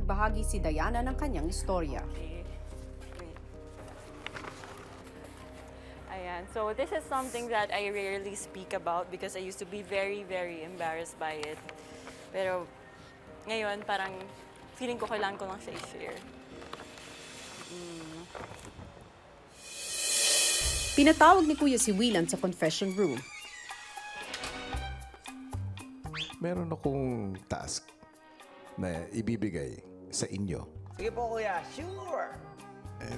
nagbahagi si Diana ng kanyang istorya. Ayan. So this is something that I rarely speak about because I used to be very, very embarrassed by it. Pero ngayon, parang feeling ko kailangan ko lang siya i-share. Pinatawag ni Kuya si Willan sa confession room. Meron akong task na ibibigay sa inyo. Sige po, Kuya. Sure!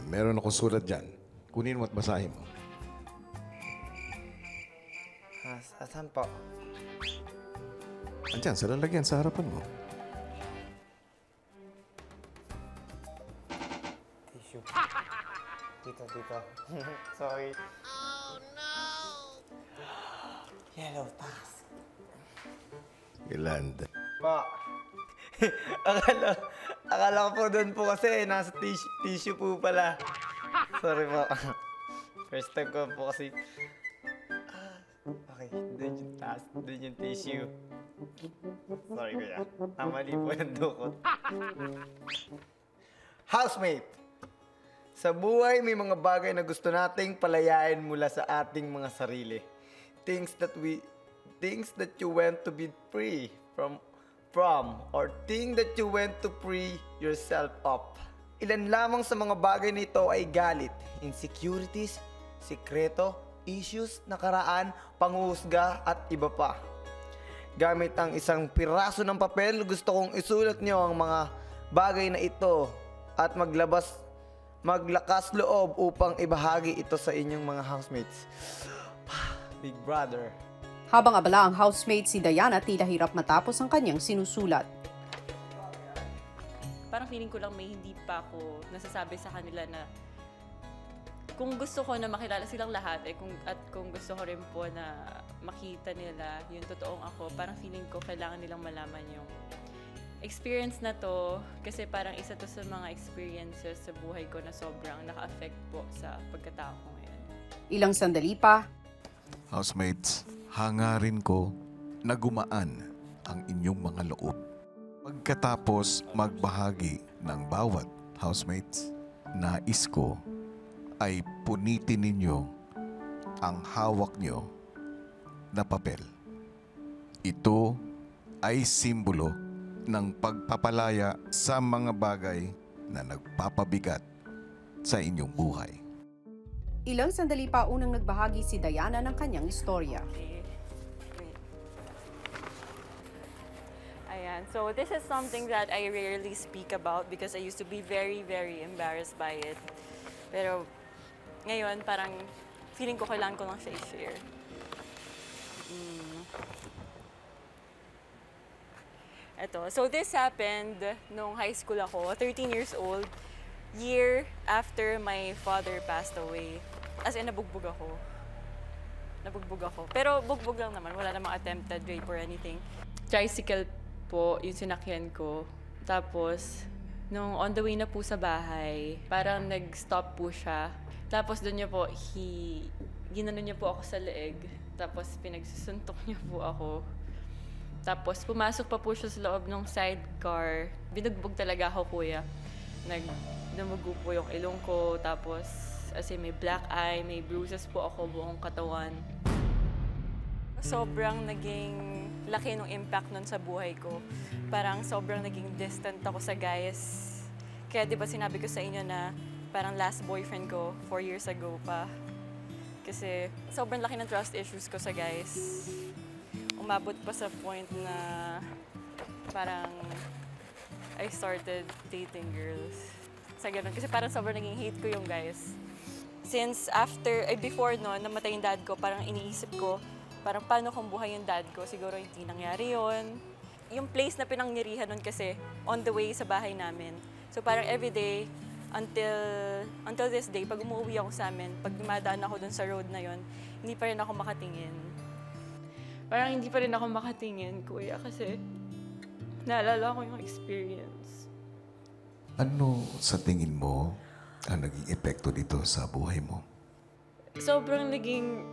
Meron akong sulat dyan. Kunin mo at basahin mo. Saan po? Andyan, sa lalagyan, sa harapan mo. Tissue. Dito. Sorry. Oh, no! Yellow task. Yolanda. Po. akala ko po doon po kasi nasa tissue po pala. Sorry po. First time ko po kasi. Okay, doon yung task, doon yung tissue. Sorry kuya. Mali po ng dukot. Housemate! Sa buhay, may mga bagay na gusto nating palayain mula sa ating mga sarili. Things that you went to be free from or thing that you went to free yourself of. Ilan lamang sa mga bagay nito ay galit, insecurities, sikreto, issues, nakaraan, panghusga at iba pa. Gamit ang isang piraso ng papel, gusto kong isulat nyo ang mga bagay na ito at maglakas loob upang ibahagi ito sa inyong mga housemates. Big brother. Habang abala ang housemate, si Diana tila hirap matapos ang kanyang sinusulat. Parang feeling ko lang may hindi pa ako nasasabi sa kanila na kung gusto ko na makilala silang lahat, kung gusto ko rin po na makita nila yung totoong ako, parang feeling ko kailangan nilang malaman yung experience na to kasi parang isa to sa mga experiences sa buhay ko na sobrang naka-affect po sa pagkatao ko ngayon. Ilang sandali pa, Housemates, hangarin ko na gumaan ang inyong mga loob. Pagkatapos magbahagi ng bawat housemates, nais ko ay punitin ninyo ang hawak nyo na papel. Ito ay simbolo ng pagpapalaya sa mga bagay na nagpapabigat sa inyong buhay. ilang sandali pa unang nagbahagi si Diana ng kanyang istorya. Ayan. So this is something that I rarely speak about because I used to be very, very embarrassed by it. Pero ngayon, parang feeling ko kailangan ko lang siya i-share. Eto. So this happened nung high school ako, 13 years old, year after my father passed away. As in, nabugbog ako. Pero bugbog lang naman, wala namang attempted rape or anything. Tricycle po yung sinakyan ko. Tapos, nung on the way na po sa bahay, parang nag-stop po siya. Tapos doon niya po, ginano niya po ako sa leeg. Tapos pinagsusuntok niya po ako. Tapos pumasok pa po siya sa loob ng sidecar. Binugbog talaga ako, kuya. Numugo po yung ilong ko. Tapos, as in, may black eye, may bruises po ako buong katawan. Sobrang naging laki ng impact nun sa buhay ko. Parang sobrang naging distant ako sa guys. Kaya di ba sinabi ko sa inyo na parang last boyfriend ko, 4 years ago pa. Kasi sobrang laki ng trust issues ko sa guys. Umabot pa sa point na parang I started dating girls. Sa ganun. Kasi parang sobrang naging hate ko yung guys. Since before noon, namatay yung dad ko, parang iniisip ko, parang paano kung buhay yung dad ko? Siguro hindi nangyari yun. Yung place na pinangyarihan nun kasi, on the way sa bahay namin. So parang everyday, until this day, pag umuwi ako sa amin, pag dumadaan ako dun sa road na yun, hindi pa rin ako makatingin. Parang hindi pa rin ako makatingin, kuya, kasi naalala ko yung experience. Ano sa tingin mo ang naging epekto dito sa buhay mo? Sobrang naging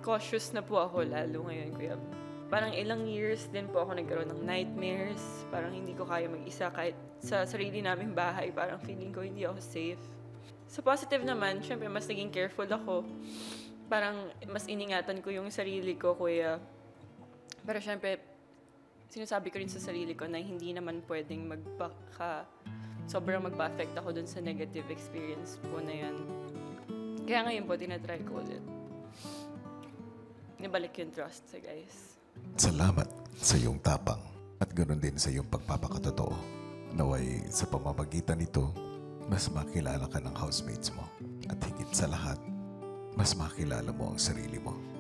cautious na po ako lalo ngayon, kuya. parang ilang years din po ako nagkaroon ng nightmares. Parang hindi ko kaya mag-isa kahit sa sarili naming bahay. Parang feeling ko hindi ako safe. Sa positive naman, syempre mas naging careful ako. Parang mas iningatan ko yung sarili ko, kuya. Pero syempre, sinasabi ko rin sa sarili ko na hindi naman pwedeng sobrang magpa-affect ako dun sa negative experience po na yan. Kaya ngayon po, tinatry ko ulit. Nibalik yung trust sa guys. Salamat sa iyong tapang at ganoon din sa iyong pagpapakatotoo. Naway sa pamamagitan nito, mas makilala ka ng housemates mo. At higit sa lahat, mas makilala mo ang sarili mo.